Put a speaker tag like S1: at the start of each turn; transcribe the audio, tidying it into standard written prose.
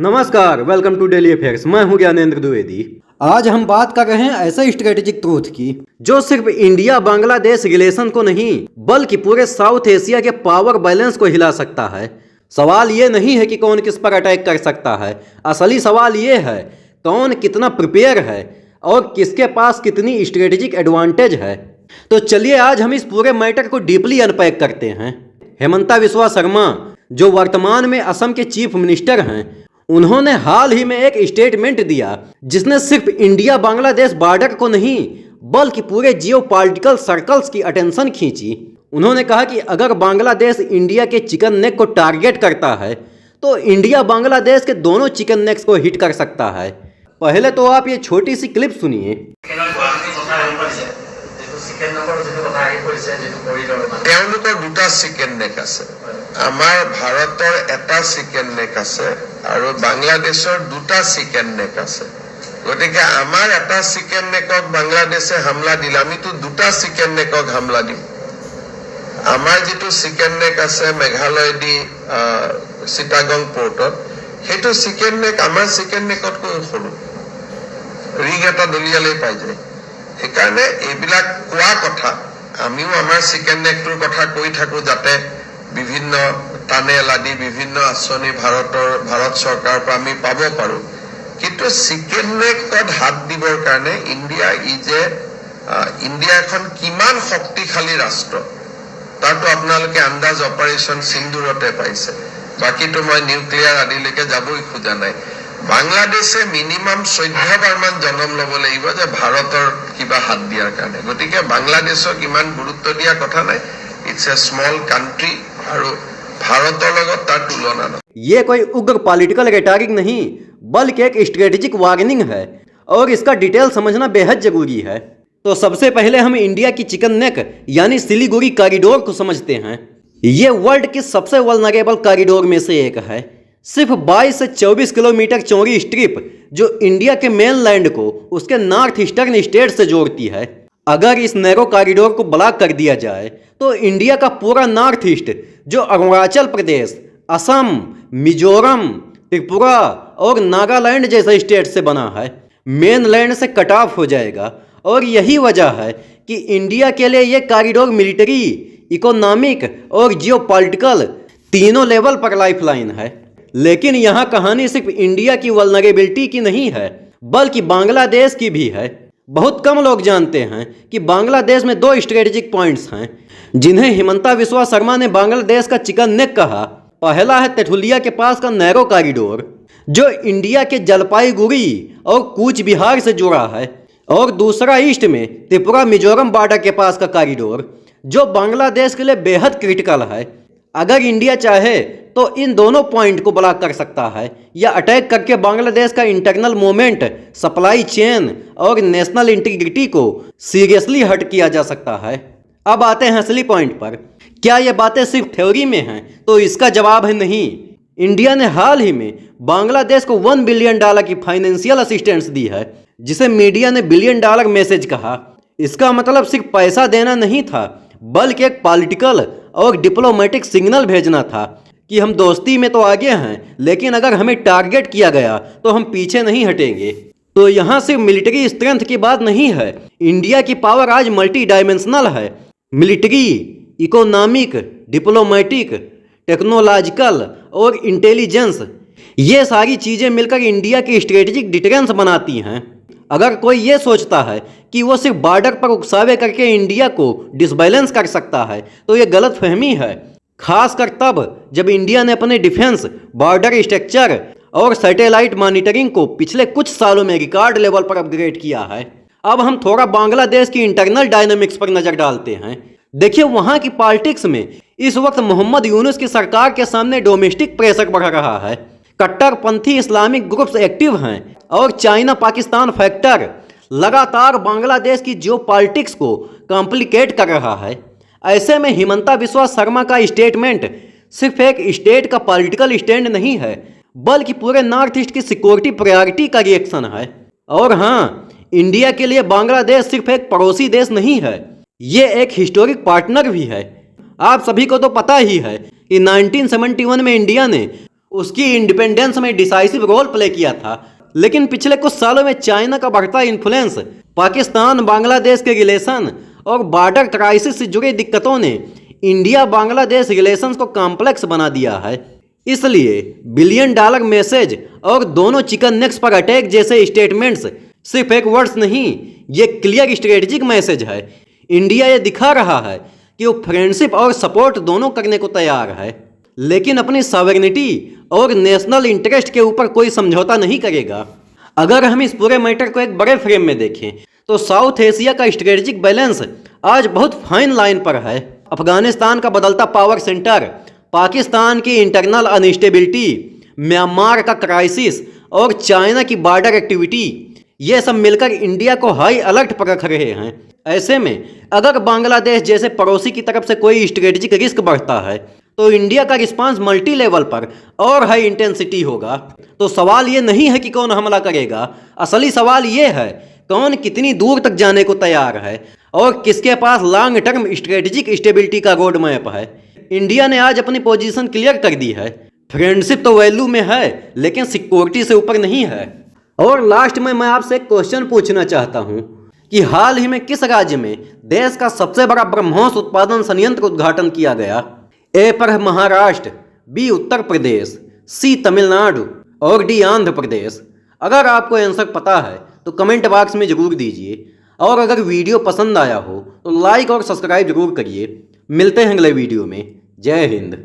S1: नमस्कार, welcome to daily affairs. मैं हूं ज्ञानेंद्र द्विवेदी। आज हम बात कर रहे हैं ऐसे स्ट्रेटेजिक ट्रूथ की जो सिर्फ इंडिया बांग्लादेश रिलेशन को नहीं बल्कि पूरे साउथ एशिया के पावर बैलेंस को हिला सकता है। सवाल ये नहीं है कि कौन किस पर अटैक कर सकता है, असली सवाल ये है कौन कितना प्रिपेयर है और किसके पास कितनी स्ट्रेटेजिक एडवांटेज है। तो चलिए आज हम इस पूरे मैटर को डीपली अनपैक करते हैं। हेमंता बिस्वा शर्मा जो वर्तमान में असम के चीफ मिनिस्टर हैं, उन्होंने हाल ही में एक स्टेटमेंट दिया जिसने सिर्फ इंडिया बांग्लादेश बॉर्डर को नहीं बल्कि पूरे जियोपॉलिटिकल सर्कल्स की अटेंशन खींची। उन्होंने कहा कि अगर बांग्लादेश इंडिया के चिकन नेक को टारगेट करता है तो इंडिया बांग्लादेश के दोनों चिकन नेक्स को हिट कर सकता है। पहले तो आप ये छोटी सी क्लिप सुनिए।
S2: তেওঁলোকৰ দুটা চিকেন নেক আছে, আমাৰ ভাৰতৰ এটা চিকেন নেক আছে আৰু বাংলাদেশৰ দুটা চিকেন নেক আছে। গতিকে আমাৰ এটা চিকেন নেকক বাংলাদেশে হামলা দিলে আমিতো দুটা চিকেন নেকক হামলা দিম। আমাৰ যেটো চিকেন নেক আছে মেঘালয় দি চিটাগং পোৰ্টত, সেইটো চিকেন নেক আমাৰ চিকেন নেকতকৈ সৰু, ৰিং এটা দলিয়ালেই পাই যায়। সেইকাৰণে এইবিলাক কোৱা কথা আমিও আমাৰ চিকেন নেকটোৰ কথা কৈ থাকো যাতে বিভিন্ন টানেল আদি বিভিন্ন আঁচনি ভাৰত চৰকাৰৰ পৰা আমি পাব পাৰো। কিন্তু চিকেন নেকত হাত দিবৰ কাৰণে ইণ্ডিয়া এখন কিমান শক্তিশালী ৰাষ্ট্ৰ তাৰতো আপোনালোকে আন্দাজ অপাৰেশ্যন সিন্দুৰতে পাইছে। বাকীতো মই নিউক্লিয়াৰ আদিলৈকে যাবই খোজা নাই। বাংলাদেশে মিনিমাম 14 বাৰমান জন্ম ল'ব লাগিব যে ভাৰতৰ কিবা হাত দিয়াৰ কাৰণে। গতিকে বাংলাদেশক ইমান গুৰুত্ব দিয়া কথা নাই। ইটস এ স্মল কান্ট্ৰি আৰু ভাৰতৰ লগত তাৰ তুলনা নহয়।
S1: ये कोई उग्र पॉलिटिकल रेटोरिक नहीं बल्कि एक स्ट्रेटेजिक वार्निंग है और इसका डिटेल समझना बेहद जरूरी है। तो सबसे पहले हम इंडिया की चिकन नेक यानी सिलीगुड़ी कॉरिडोर को समझते हैं। ये वर्ल्ड की सबसे वल्नरेबल कॉरिडोर में से एक है। सिर्फ 22 से 24 किलोमीटर चौड़ी स्ट्रिप जो इंडिया के मेनलैंड को उसके नॉर्थ ईस्टर्न स्टेट से जोड़ती है। अगर इस नैरो कॉरिडोर को ब्लॉक कर दिया जाए तो इंडिया का पूरा नॉर्थ ईस्ट जो अरुणाचल प्रदेश, असम, मिजोरम, त्रिपुरा और नागालैंड जैसे स्टेट से बना है, मेनलैंड से कट ऑफ हो जाएगा। और यही वजह है कि इंडिया के लिए ये कॉरिडोर मिलिट्री, इकोनॉमिक और जियोपॉलिटिकल तीनों लेवल पर लाइफलाइन है। लेकिन यहाँ कहानी सिर्फ इंडिया की वल्नरेबिलिटी की नहीं है बल्कि बांग्लादेश की भी है। बहुत कम लोग जानते हैं कि बांग्लादेश में 2 स्ट्रेटेजिक पॉइंट्स हैं जिन्हें हेमंता बिस्वा शर्मा ने बांग्लादेश का चिकन नेक कहा। पहला है तेठुलिया के पास का नैरो कॉरिडोर जो इंडिया के जलपाईगुड़ी और कूच बिहार से जुड़ा है, और दूसरा ईस्ट में त्रिपुरा मिजोरम बॉर्डर के पास का कॉरिडोर जो बांग्लादेश के लिए बेहद क्रिटिकल है। अगर इंडिया चाहे तो इन दोनों पॉइंट को ब्लॉक कर सकता है या अटैक करके बांग्लादेश का इंटरनल मूवमेंट, सप्लाई चेन और नेशनल इंटीग्रिटी को सीरियसली हर्ट किया जा सकता है। अब आते हैं असली पॉइंट पर। क्या ये बातें सिर्फ थ्योरी में हैं? तो इसका जवाब है नहीं। इंडिया ने हाल ही में बांग्लादेश को $1 बिलियन की फाइनेंशियल असिस्टेंस दी है जिसे मीडिया ने $1 बिलियन मैसेज कहा। इसका मतलब सिर्फ पैसा देना नहीं था बल्कि एक पॉलिटिकल और डिप्लोमेटिक सिग्नल भेजना था कि हम दोस्ती में तो आगे हैं लेकिन अगर हमें टारगेट किया गया तो हम पीछे नहीं हटेंगे। तो यहाँ सिर्फ मिलिट्री स्ट्रेंथ की बात नहीं है, इंडिया की पावर आज मल्टी डायमेंशनल है। मिलिट्री, इकोनॉमिक, डिप्लोमेटिक, टेक्नोलॉजिकल और इंटेलिजेंस, ये सारी चीज़ें मिलकर इंडिया की स्ट्रेटेजिक डिटरेंस बनाती हैं। अगर कोई ये सोचता है कि वो सिर्फ बॉर्डर पर उकसावे करके इंडिया को डिसबैलेंस कर सकता है तो ये गलत फहमी है, खासकर तब जब इंडिया ने अपने डिफेंस, बॉर्डर स्ट्रक्चर और सैटेलाइट मॉनिटरिंग को पिछले कुछ सालों में रिकॉर्ड लेवल पर अपग्रेड किया है। अब हम थोड़ा बांग्लादेश की इंटरनल डायनामिक्स पर नजर डालते हैं। देखिए वहाँ की पॉलिटिक्स में इस वक्त मोहम्मद यूनुस की सरकार के सामने डोमेस्टिक प्रेशर बढ़ रहा है। कट्टरपंथी इस्लामिक ग्रुप्स एक्टिव हैं और चाइना पाकिस्तान फैक्टर लगातार बांग्लादेश की जियोपॉलिटिक्स को कॉम्प्लिकेट कर रहा है। ऐसे में हेमंता बिस्वा शर्मा का स्टेटमेंट सिर्फ एक स्टेट का पॉलिटिकल स्टैंड नहीं है बल्कि पूरे नॉर्थ ईस्ट की सिक्योरिटी प्रायोरिटी का रिएक्शन है। और हाँ, इंडिया के लिए बांग्लादेश सिर्फ एक पड़ोसी देश नहीं है, ये एक हिस्टोरिक पार्टनर भी है। आप सभी को तो पता ही है कि 1971 में इंडिया ने उसकी इंडिपेंडेंस में डिसाइसिव रोल प्ले किया था। लेकिन पिछले कुछ सालों में चाइना का बढ़ता इन्फ्लुएंस, पाकिस्तान बांग्लादेश के रिलेशन और बॉर्डर क्राइसिस से जुड़ी दिक्कतों ने इंडिया बांग्लादेश रिलेशंस को कॉम्प्लेक्स बना दिया है। इसलिए $1 बिलियन मैसेज और दोनों चिकन नेक्स पर अटैक जैसे स्टेटमेंट्स सिर्फ एक वर्ड्स नहीं, ये क्लियर स्ट्रेटेजिक मैसेज है। इंडिया ये दिखा रहा है कि वो फ्रेंडशिप और सपोर्ट दोनों करने को तैयार है, लेकिन अपनी सॉवरेनिटी और नेशनल इंटरेस्ट के ऊपर कोई समझौता नहीं करेगा। अगर हम इस पूरे मैटर को एक बड़े फ्रेम में देखें तो साउथ एशिया का स्ट्रेटेजिक बैलेंस आज बहुत फाइन लाइन पर है। अफगानिस्तान का बदलता पावर सेंटर, पाकिस्तान की इंटरनल अनस्टेबिलिटी, म्यांमार का क्राइसिस और चाइना की बॉर्डर एक्टिविटी, ये सब मिलकर इंडिया को हाई अलर्ट पर रख रहे हैं। ऐसे में अगर बांग्लादेश जैसे पड़ोसी की तरफ से कोई स्ट्रेटेजिक रिस्क बढ़ता है तो इंडिया का रिस्पांस मल्टी लेवल पर और हाई इंटेंसिटी होगा। तो सवाल ये नहीं है कि कौन हमला करेगा, असली सवाल ये है कौन कितनी दूर तक जाने को तैयार है और किसके पास लॉन्ग टर्म स्ट्रेटेजिक स्टेबिलिटी का रोड मैप है। इंडिया ने आज अपनी पोजीशन क्लियर कर दी है। फ्रेंडशिप तो वैल्यू में है लेकिन सिक्योरिटी से ऊपर नहीं है। और लास्ट में मैं आपसे एक क्वेश्चन पूछना चाहता हूं कि हाल ही में किस राज्य में देश का सबसे बड़ा ब्रह्मोस उत्पादन संयंत्र उद्घाटन किया गया? ए पर महाराष्ट्र, बी उत्तर प्रदेश, सी तमिलनाडु और डी आंध्र प्रदेश। अगर आपको आंसर पता है तो कमेंट बॉक्स में जरूर दीजिए और अगर वीडियो पसंद आया हो तो लाइक और सब्सक्राइब जरूर करिए। मिलते हैं अगले वीडियो में। जय हिंद।